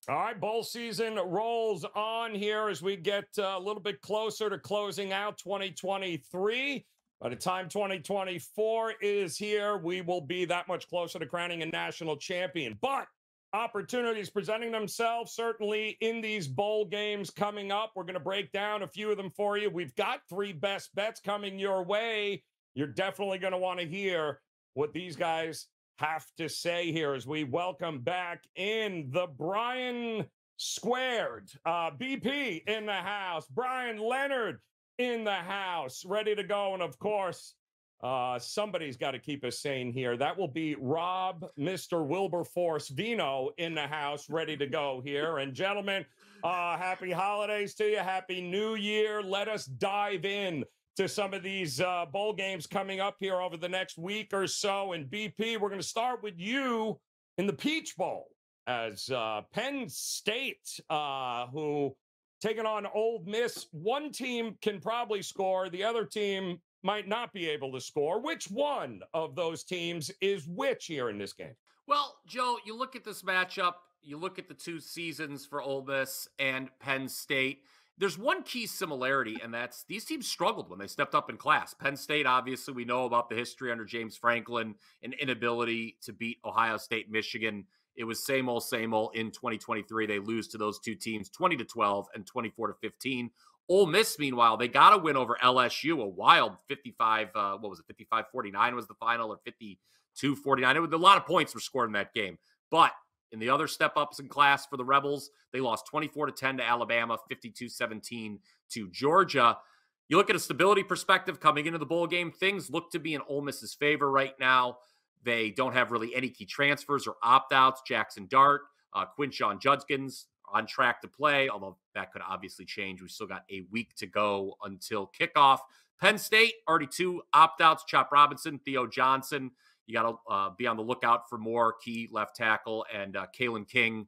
All right, bowl season rolls on here as we get a little bit closer to closing out 2023. By the time 2024 is here, we will be that much closer to crowning a national champion. But opportunities presenting themselves certainly in these bowl games coming up. We're going to break down a few of them for you. We've got 3 best bets coming your way. You're definitely going to want to hear what these guys have to say here as we welcome back in the Brian Squared, BP in the house, Brian Leonard in the house, ready to go. And of course, somebody's got to keep us sane here. That will be Rob, Mr. Wilberforce Vino in the house, ready to go here. And gentlemen, happy holidays to you. Happy New Year. Let us dive in to some of these bowl games coming up here over the next week or so. And BP, we're going to start with you in the Peach Bowl as Penn State, who taking on Ole Miss. One team can probably score. The other team might not be able to score. Which one of those teams is which here in this game? Well, Joe, you look at this matchup, you look at the 2 seasons for Ole Miss and Penn State. There's one key similarity, and that's these teams struggled when they stepped up in class. Penn State, obviously, we know about the history under James Franklin and inability to beat Ohio State, Michigan. It was same old in 2023. They lose to those 2 teams 20-12 and 24-15. Ole Miss, meanwhile, they got a win over LSU, a wild 55, 55-49 was the final, or 52-49. A lot of points were scored in that game. But in the other step-ups in class for the Rebels, they lost 24-10 to Alabama, 52-17 to Georgia. You look at a stability perspective coming into the bowl game, things look to be in Ole Miss's favor right now. They don't have really any key transfers or opt-outs. Jaxson Dart, Quinshon Judkins on track to play, although that could obviously change. We still got a week to go until kickoff. Penn State, already 2 opt-outs, Chop Robinson, Theo Johnson. You got to be on the lookout for more key left tackle, and Kalen King,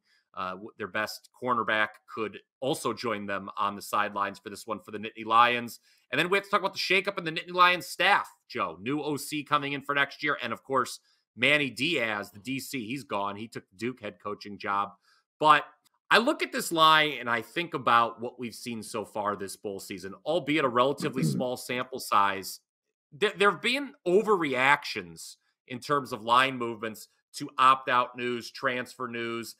their best cornerback, could also join them on the sidelines for this one for the Nittany Lions. And then we have to talk about the shakeup in the Nittany Lions staff, Joe. New OC coming in for next year, and of course, Manny Diaz, the DC, he's gone. He took the Duke head coaching job. But I look at this line and I think about what we've seen so far this bowl season, albeit a relatively small sample size. There have been overreactions in terms of line movements to opt-out news, transfer news.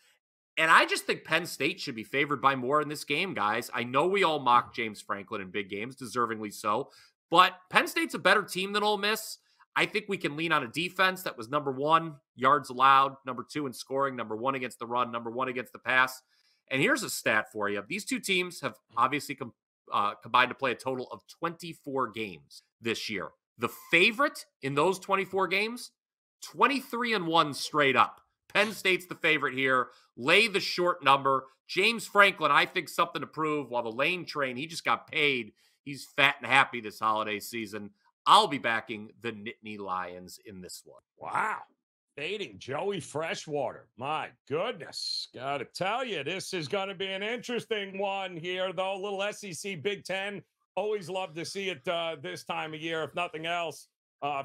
And I just think Penn State should be favored by more in this game, guys. I know we all mock James Franklin in big games, deservingly so. But Penn State's a better team than Ole Miss. I think we can lean on a defense that was number 1, yards allowed, number 2 in scoring, number 1 against the run, number 1 against the pass. And here's a stat for you. These 2 teams have obviously combined to play a total of 24 games this year. The favorite in those 24 games, 23-1 straight up. Penn State's the favorite here. Lay the short number. James Franklin, I think something to prove, while the Lane train, he just got paid. He's fat and happy this holiday season. I'll be backing the Nittany Lions in this one. Wow. Fading Joey Freshwater. My goodness. Got to tell you, this is going to be an interesting one here, though. A little SEC Big Ten. Always love to see it this time of year, if nothing else.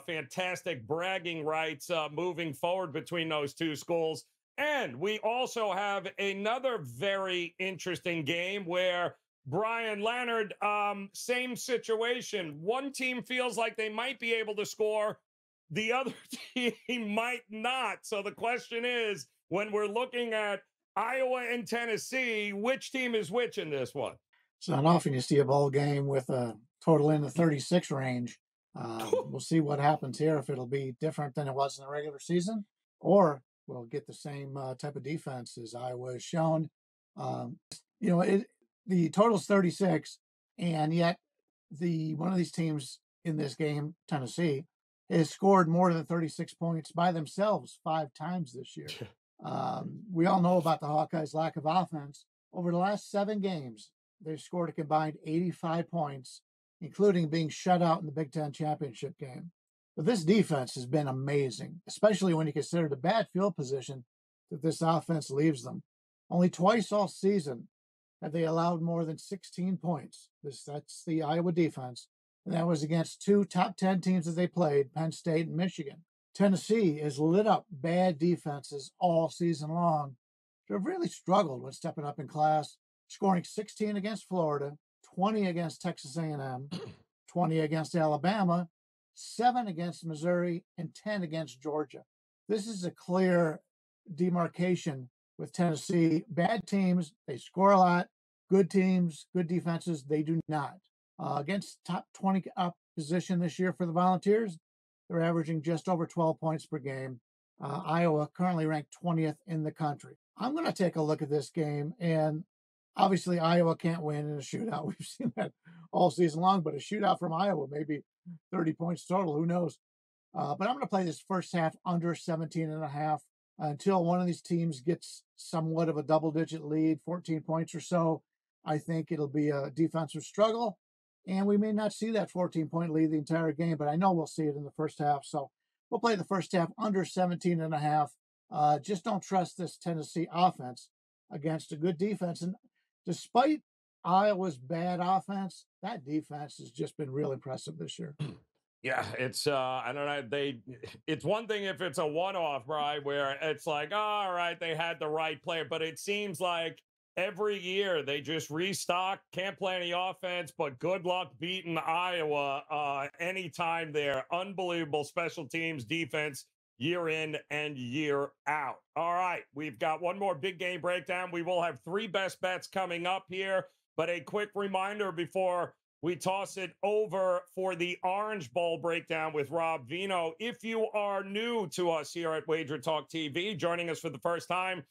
Fantastic bragging rights moving forward between those 2 schools. And we also have another very interesting game where Brian Leonard, same situation. One team feels like they might be able to score. The other team might not. So the question is, when we're looking at Iowa and Tennessee, which team is which in this one? It's not often you see a bowl game with a total in the 36 range. We'll see what happens here, if it'll be different than it was in the regular season, or we'll get the same type of defense as Iowa has shown. The total's 36, and yet one of these teams in this game, Tennessee, has scored more than 36 points by themselves 5 times this year. We all know about the Hawkeyes' lack of offense. Over the last 7 games, they've scored a combined 85 points, including being shut out in the Big Ten championship game. But this defense has been amazing, especially when you consider the bad field position that this offense leaves them. Only twice all season have they allowed more than 16 points. That's the Iowa defense. And that was against 2 top 10 teams that they played, Penn State and Michigan. Tennessee has lit up bad defenses all season long, have really struggled when stepping up in class, scoring 16 against Florida, 20 against Texas A&M, 20 against Alabama, 7 against Missouri, and 10 against Georgia. This is a clear demarcation with Tennessee. Bad teams, they score a lot. Good teams, good defenses, they do not. Against top 20 opposition this year for the Volunteers, they're averaging just over 12 points per game. Iowa currently ranked 20th in the country. I'm going to take a look at this game, and obviously Iowa can't win in a shootout. We've seen that all season long, but a shootout from Iowa, maybe 30 points total, who knows? But I'm going to play this first half under 17.5 until one of these teams gets somewhat of a double-digit lead, 14 points or so. I think it'll be a defensive struggle, and we may not see that 14-point lead the entire game, but I know we'll see it in the first half. So we'll play the first half under 17.5. Just don't trust this Tennessee offense against a good defense. And despite Iowa's bad offense, that defense has just been real impressive this year. Yeah, it's I don't know. It's one thing if it's a one-off, right, where it's like, oh, all right, they had the right player, but it seems like every year they just restock, can't play any offense, but good luck beating Iowa anytime there. Unbelievable special teams defense year in and year out. All right, we've got one more big game breakdown. We will have 3 best bets coming up here, but a quick reminder before we toss it over for the Orange Bowl breakdown with Rob Vino. If you are new to us here at Wager Talk TV, joining us for the first time,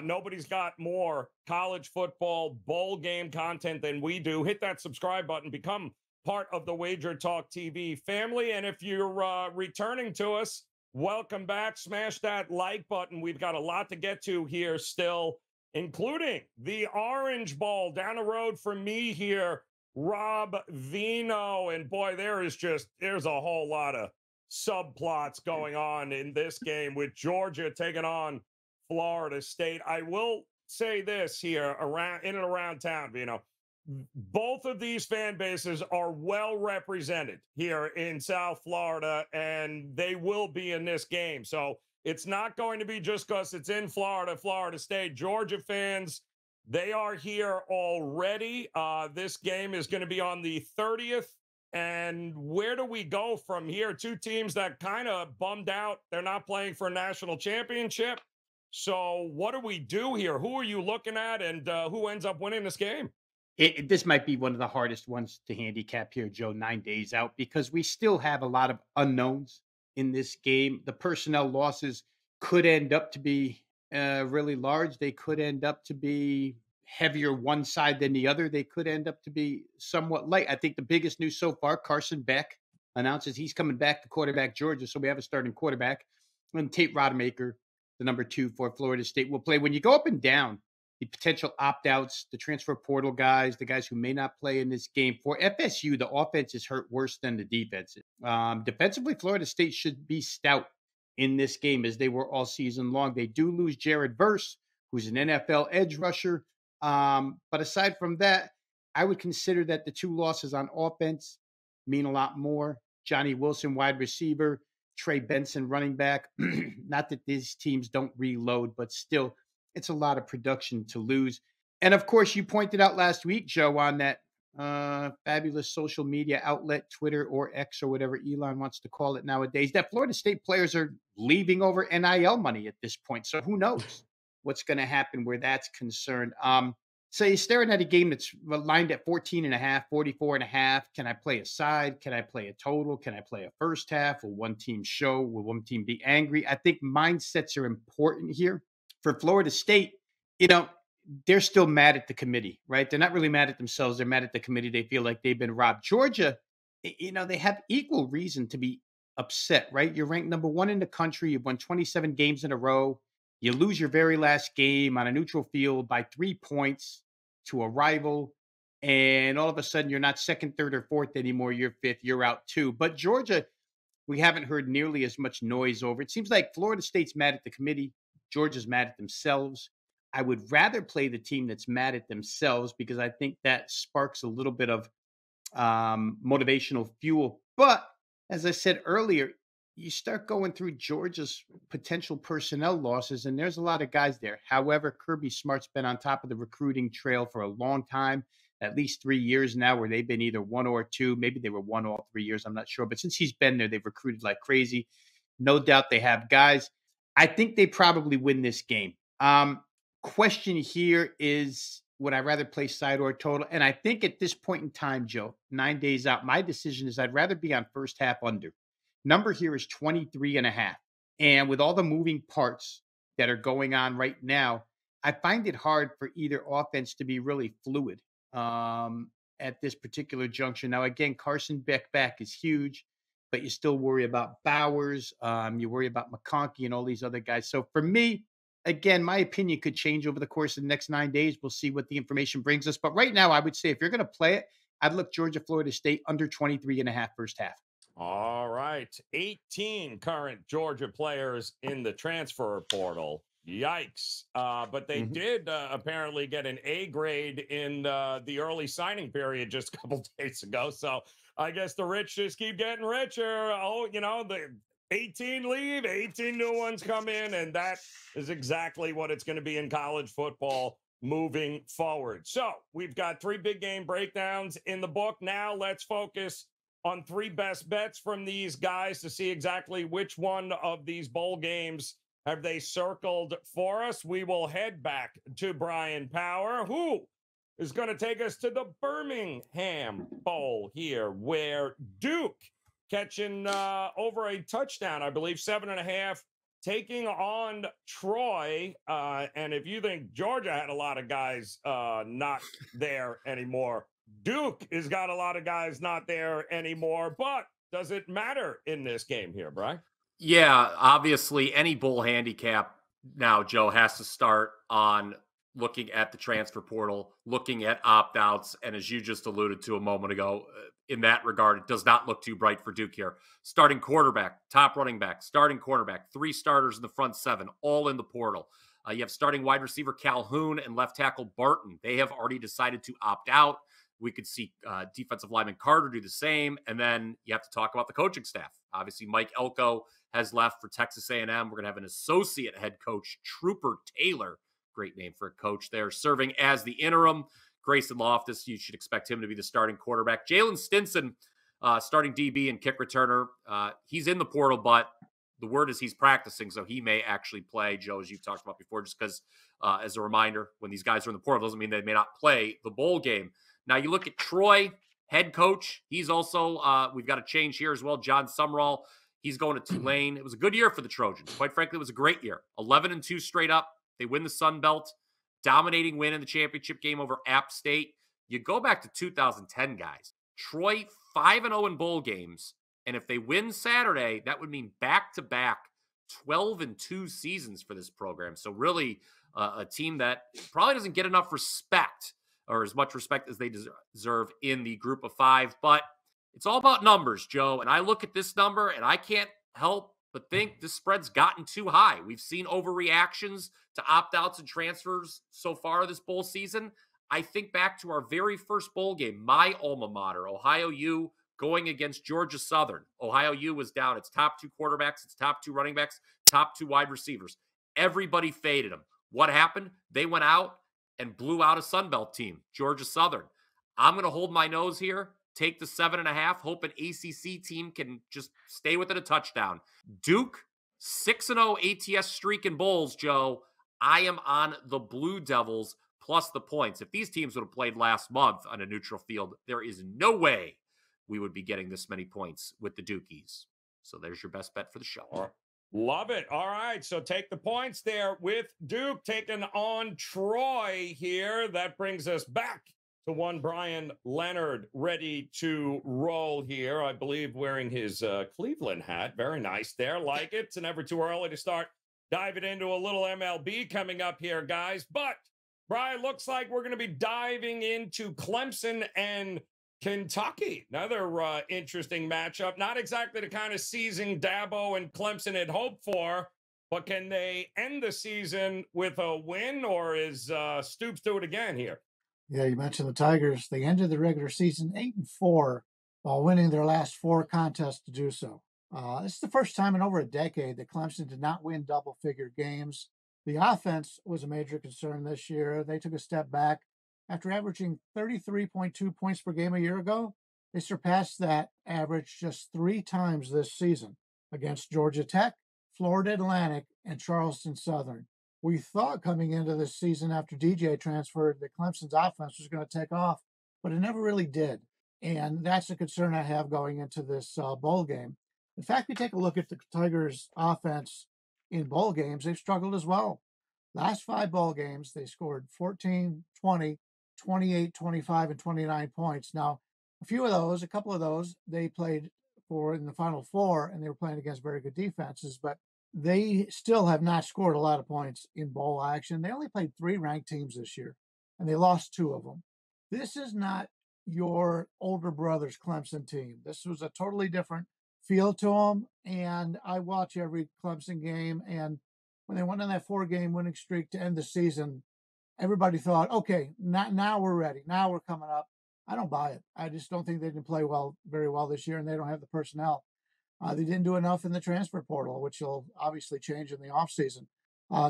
nobody's got more college football bowl game content than we do. Hit that subscribe button, become part of the Wager Talk TV family. And if you're returning to us, welcome back. Smash that like button. We've got a lot to get to here still, including the Orange Bowl down the road from me here, Rob Vino. And boy, there's a whole lot of subplots going on in this game with Georgia taking on Florida State. I will say this here in and around town, Vino. Both of these fan bases are well represented here in South Florida, and they will be in this game. So it's not going to be just because it's in Florida, Florida State. Georgia fans, they are here already. This game is going to be on the 30th. And where do we go from here? 2 teams that kind of bummed out. They're not playing for a national championship. So what do we do here? Who are you looking at, and who ends up winning this game? This might be one of the hardest ones to handicap here, Joe, 9 days out, because we still have a lot of unknowns in this game. The personnel losses could end up to be really large. They could end up to be heavier one side than the other. They could end up to be somewhat light. I think the biggest news so far, Carson Beck announces he's coming back to quarterback Georgia. So we have a starting quarterback. And Tate Rodemaker, the number 2 for Florida State, will play. When you go up and down, the potential opt-outs, the transfer portal guys, the guys who may not play in this game. For FSU, the offense is hurt worse than the defense. Defensively, Florida State should be stout in this game as they were all season long. They do lose Jared Verse, who's an NFL edge rusher. But aside from that, I would consider that the 2 losses on offense mean a lot more. Johnny Wilson, wide receiver, Trey Benson, running back. Not that these teams don't reload, but still, it's a lot of production to lose. And of course, you pointed out last week, Joe, on that fabulous social media outlet, Twitter or X or whatever Elon wants to call it nowadays, that Florida State players are leaving over NIL money at this point. So who knows what's going to happen where that's concerned. So you're staring at a game that's lined at 14.5, 44.5. Can I play a side? Can I play a total? Can I play a first half? Will one team show? Will one team be angry? I think mindsets are important here. For Florida State, they're still mad at the committee, right? They're not really mad at themselves. They're mad at the committee. They feel like they've been robbed. Georgia, they have equal reason to be upset, right? You're ranked number 1 in the country. You've won 27 games in a row. You lose your very last game on a neutral field by 3 points to a rival. And all of a sudden, you're not 2nd, 3rd, or 4th anymore. You're 5th. You're out 2. But Georgia, we haven't heard nearly as much noise over. It seems like Florida State's mad at the committee. Georgia's mad at themselves. I would rather play the team that's mad at themselves because I think that sparks a little bit of motivational fuel. But as I said earlier, you start going through Georgia's potential personnel losses, and there's a lot of guys there. However, Kirby Smart's been on top of the recruiting trail for a long time, at least 3 years now, where they've been either one or two. Maybe they were one all 3 years. I'm not sure. But since he's been there, they've recruited like crazy. No doubt they have guys. I think they probably win this game. Question here is, would I rather play side or total? And I think at this point in time, Joe, 9 days out, my decision is I'd rather be on first half under. Number here is 23.5. And with all the moving parts that are going on right now, I find it hard for either offense to be really fluid at this particular junction. Now, again, Carson Beck back is huge, but you still worry about Bowers. You worry about McConkey and all these other guys. So for me, again, my opinion could change over the course of the next 9 days. We'll see what the information brings us. But right now, I would say if you're going to play it, I'd look Georgia, Florida State under 23.5 first half. All right. 18 current Georgia players in the transfer portal. Yikes. But they did apparently get an A grade in the early signing period just a couple days ago. So I guess the rich just keep getting richer. Oh, the 18 leave, 18 new ones come in, and that is exactly what it's going to be in college football moving forward. So we've got 3 big game breakdowns in the book. Now let's focus on 3 best bets from these guys to see exactly which one of these bowl games have they circled for us. We will head back to Brian Power, who is going to take us to the Birmingham Bowl here, where Duke catching over a touchdown, I believe, 7.5, taking on Troy. And if you think Georgia had a lot of guys not there anymore, Duke has got a lot of guys not there anymore. But does it matter in this game here, Brian? Yeah, obviously any bowl handicap now, Joe, has to start on looking at the transfer portal, looking at opt-outs. And as you just alluded to a moment ago, in that regard, it does not look too bright for Duke here. Starting quarterback, top running back, starting cornerback, 3 starters in the front 7, all in the portal. You have starting wide receiver Calhoun and left tackle Barton. They have already decided to opt out. We could see defensive lineman Carter do the same. And then you have to talk about the coaching staff. Obviously, Mike Elko has left for Texas A&M. We're going to have an associate head coach, Trooper Taylor. Great name for a coach there, serving as the interim. Grayson Loftus, you should expect him to be the starting quarterback. Jalen Stinson, starting DB and kick returner. He's in the portal, but the word is he's practicing, so he may actually play, Joe, as you've talked about before, just because, as a reminder, when these guys are in the portal, doesn't mean they may not play the bowl game. Now, you look at Troy, head coach. He's also, we've got a change here as well. John Sumrall, he's going to Tulane. It was a good year for the Trojans. Quite frankly, it was a great year. 11-2 straight up. They win the Sun Belt. Dominating win in the championship game over App State. You go back to 2010, guys. Troy 5-0 in bowl games. And if they win Saturday, that would mean back-to-back 12-2 seasons for this program. So really a team that probably doesn't get enough respect, or as much respect as they deserve in the group of 5. But it's all about numbers, Joe. And I look at this number, and I can't help but think the spread's gotten too high. We've seen overreactions to opt-outs and transfers so far this bowl season. I think back to our very first bowl game, my alma mater, Ohio U, going against Georgia Southern. Ohio U was down its top 2 quarterbacks, its top 2 running backs, top 2 wide receivers. Everybody faded them. What happened? They went out and blew out a Sun Belt team, Georgia Southern. I'm going to hold my nose here, take the 7.5, hope an ACC team can just stay within a touchdown. Duke, 6-0 ATS streak in bowls, Joe. I am on the Blue Devils plus the points. If these teams would have played last month on a neutral field, there is no way we would be getting this many points with the Dukies. So there's your best bet for the show. Love it. All right. So take the points there with Duke taking on Troy here. That brings us back to one Brian Leonard ready to roll here. I believe wearing his Cleveland hat. Very nice there. Like it. It's never too early to start diving into a little MLB coming up here, guys. But Brian, looks like we're going to be diving into Clemson and Kentucky. Another interesting matchup. Not exactly the kind of season Dabo and Clemson had hoped for, but can they end the season with a win, or is Stoops do it again here? Yeah, you mentioned the Tigers. They ended the regular season 8-4 while winning their last 4 contests to do so. This is the first time in over a decade that Clemson did not win double-figure games. The offense was a major concern this year. They took a step back. After averaging 33.2 points per game a year ago, they surpassed that average just 3 times this season against Georgia Tech, Florida Atlantic, and Charleston Southern. We thought coming into this season after DJ transferred that Clemson's offense was going to take off, but it never really did. And that's a concern I have going into this bowl game. In fact, we take a look at the Tigers' offense in bowl games, they've struggled as well. Last 5 bowl games, they scored 14, 20, 28, 25, and 29 points. Now, a couple of those, they played for in the Final Four, and they were playing against very good defenses, but they still have not scored a lot of points in bowl action. They only played 3 ranked teams this year, and they lost 2 of them. This is not your older brother's Clemson team. This was a totally different feel to them, and I watch every Clemson game, and when they went on that 4-game winning streak to end the season, everybody thought, okay, now we're ready. Now we're coming up. I don't buy it. I just don't think they didn't play very well this year, and they don't have the personnel. They didn't do enough in the transfer portal, which will obviously change in the offseason.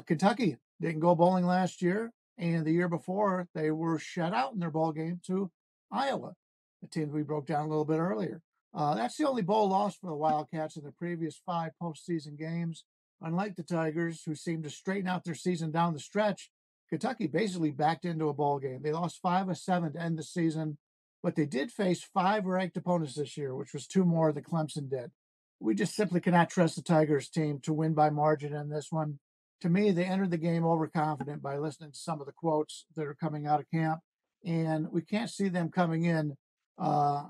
Kentucky didn't go bowling last year, and the year before, they were shut out in their bowl game to Iowa, the team that we broke down a little bit earlier. That's the only bowl loss for the Wildcats in the previous 5 postseason games. Unlike the Tigers, who seemed to straighten out their season down the stretch, Kentucky basically backed into a bowl game. They lost 5 of 7 to end the season, but they did face 5 ranked opponents this year, which was 2 more than Clemson did. We just simply cannot trust the Tigers team to win by margin in this one. To me, they entered the game overconfident by listening to some of the quotes that are coming out of camp, and we can't see them coming in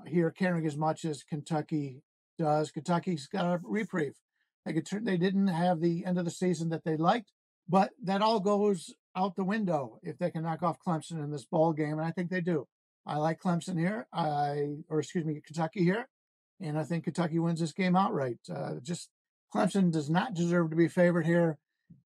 here caring as much as Kentucky does. Kentucky's got a reprieve. They didn't have the end of the season that they liked, but that all goes out the window if they can knock off Clemson in this bowl game, and I think they do. I like Clemson here, Kentucky here, and I think Kentucky wins this game outright. Just Clemson does not deserve to be favored here,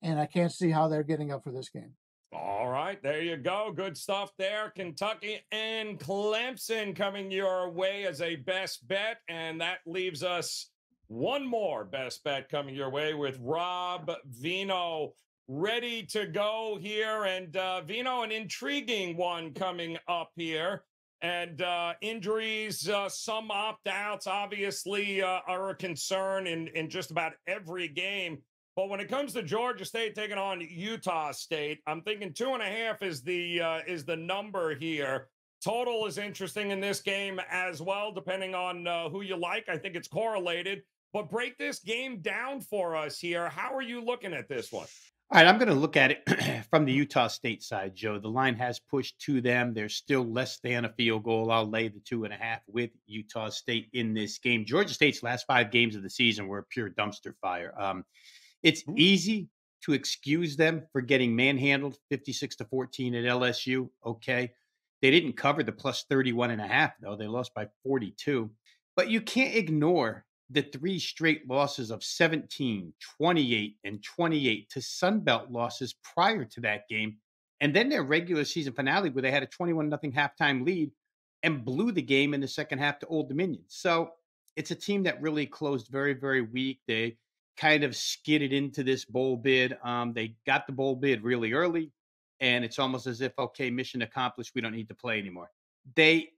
and I can't see how they're getting up for this game. All right, there you go. Good stuff there. Kentucky and Clemson coming your way as a best bet, and that leaves us one more best bet coming your way with Rob Vino ready to go here. And Vino, an intriguing one coming up here. And injuries, some opt-outs obviously are a concern in just about every game. But when it comes to Georgia State taking on Utah State, I'm thinking 2.5 is the number here. Total is interesting in this game as well, depending on who you like. I think it's correlated. But break this game down for us here. How are you looking at this one? All right, I'm going to look at it from the Utah State side, Joe. The line has pushed to them. There's still less than a field goal. I'll lay the 2.5 with Utah State in this game. Georgia State's last 5 games of the season were a pure dumpster fire. It's easy to excuse them for getting manhandled 56-14 at LSU. Okay. They didn't cover the plus 31.5, though. They lost by 42. But you can't ignore the 3 straight losses of 17, 28, and 28 to Sunbelt losses prior to that game. And then their regular season finale where they had a 21-0 halftime lead and blew the game in the second half to Old Dominion. So it's a team that really closed very, very weak. They kind of skidded into this bowl bid. They got the bowl bid really early, and it's almost as if, okay, mission accomplished. We don't need to play anymore. They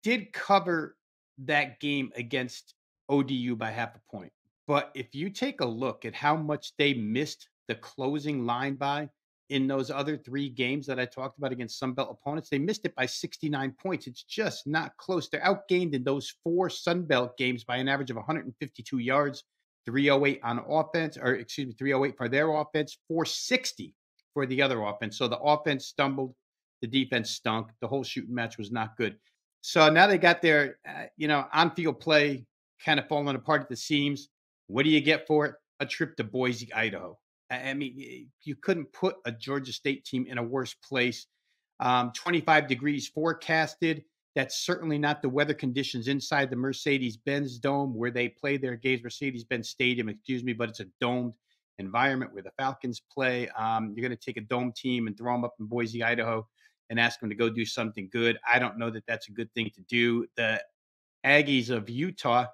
did cover that game against ODU by 0.5 point. But if you take a look at how much they missed the closing line by in those other 3 games that I talked about against Sunbelt opponents, they missed it by 69 points. It's just not close. They're outgained in those 4 Sunbelt games by an average of 152 yards, 308 on offense, 308 for their offense, 460 for the other offense. So the offense stumbled, the defense stunk. The whole shooting match was not good. So now they got their, on-field play kind of falling apart at the seams. What do you get for it? A trip to Boise, Idaho. I mean, you couldn't put a Georgia State team in a worse place. 25 degrees forecasted. That's certainly not the weather conditions inside the Mercedes-Benz Dome where they play their games, Mercedes-Benz Stadium, but it's a domed environment where the Falcons play. You're going to take a dome team and throw them up in Boise, Idaho, and ask them to go do something good. I don't know that that's a good thing to do. The Aggies of Utah,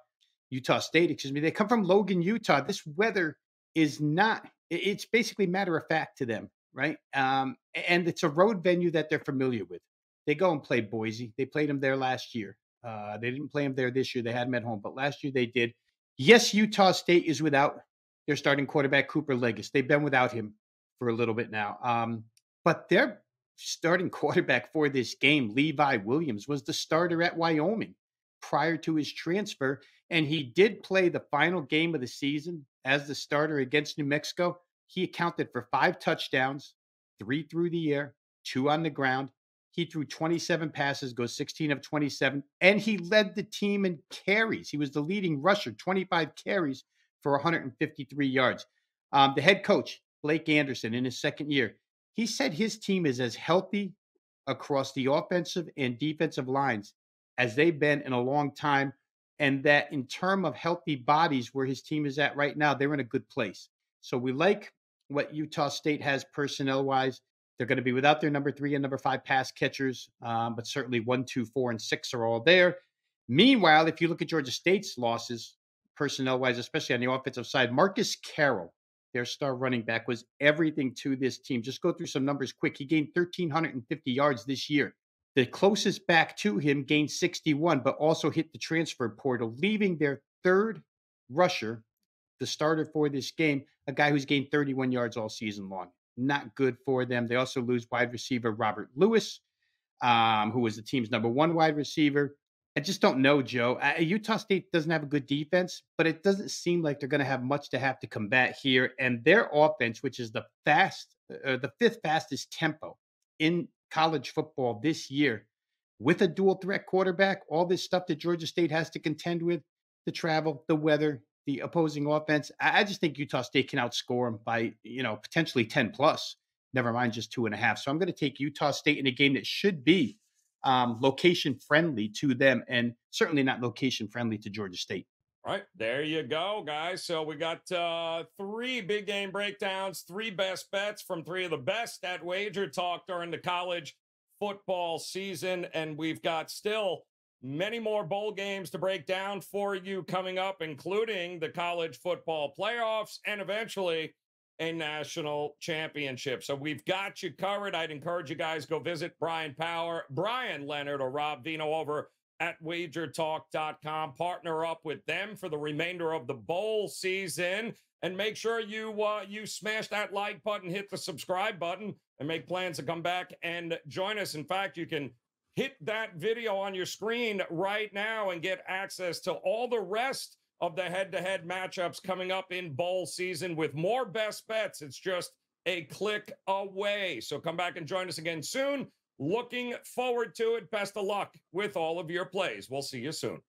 Utah State, excuse me. They come from Logan, Utah. This weather is not, it's basically matter of fact to them, right? And it's a road venue that they're familiar with. They go and play Boise. They played them there last year. They didn't play them there this year. They had them at home, but last year they did. Yes, Utah State is without their starting quarterback, Cooper Legas. They've been without him for a little bit now. But their starting quarterback for this game, Levi Williams, was the starter at Wyoming prior to his transfer. And he did play the final game of the season as the starter against New Mexico. He accounted for 5 touchdowns, 3 through the air, 2 on the ground. He threw 27 passes, goes 16 of 27, and he led the team in carries. He was the leading rusher, 25 carries for 153 yards. The head coach, Blake Anderson, in his second year, he said his team is as healthy across the offensive and defensive lines as they've been in a long time, and that in terms of healthy bodies where his team is at right now, they're in a good place. So we like what Utah State has personnel-wise. They're going to be without their number 3 and number 5 pass catchers, but certainly 1, 2, 4, and 6 are all there. Meanwhile, if you look at Georgia State's losses, personnel-wise, especially on the offensive side, Marcus Carroll, their star running back, was everything to this team. Just go through some numbers quick. He gained 1,350 yards this year. The closest back to him gained 61, but also hit the transfer portal, leaving their third rusher, the starter for this game, a guy who's gained 31 yards all season long. Not good for them. They also lose wide receiver Robert Lewis, who was the team's number 1 wide receiver. I just don't know, Joe. Utah State doesn't have a good defense, but it doesn't seem like they're going to have much to have to combat here. And their offense, which is the 5th fastest tempo in college football this year, with a dual threat quarterback, all this stuff that Georgia State has to contend with, the travel, the weather, the opposing offense. I just think Utah State can outscore them by, potentially 10 plus, never mind just 2.5. So I'm going to take Utah State in a game that should be location friendly to them and certainly not location friendly to Georgia State. All right, there you go, guys. So we got 3 big game breakdowns, 3 best bets from 3 of the best at Wager Talk during the college football season. And we've got still many more bowl games to break down for you coming up, including the college football playoffs and eventually a national championship. So we've got you covered. I'd encourage you guys go visit Brian Power, Brian Leonard, or Rob Vino over at wagertalk.com. Partner up with them for the remainder of the bowl season. And make sure you smash that like button, hit the subscribe button, and make plans to come back and join us. In fact, you can hit that video on your screen right now and get access to all the rest of the head-to-head matchups coming up in bowl season with more best bets. It's just a click away. So come back and join us again soon. Looking forward to it. Best of luck with all of your plays. We'll see you soon.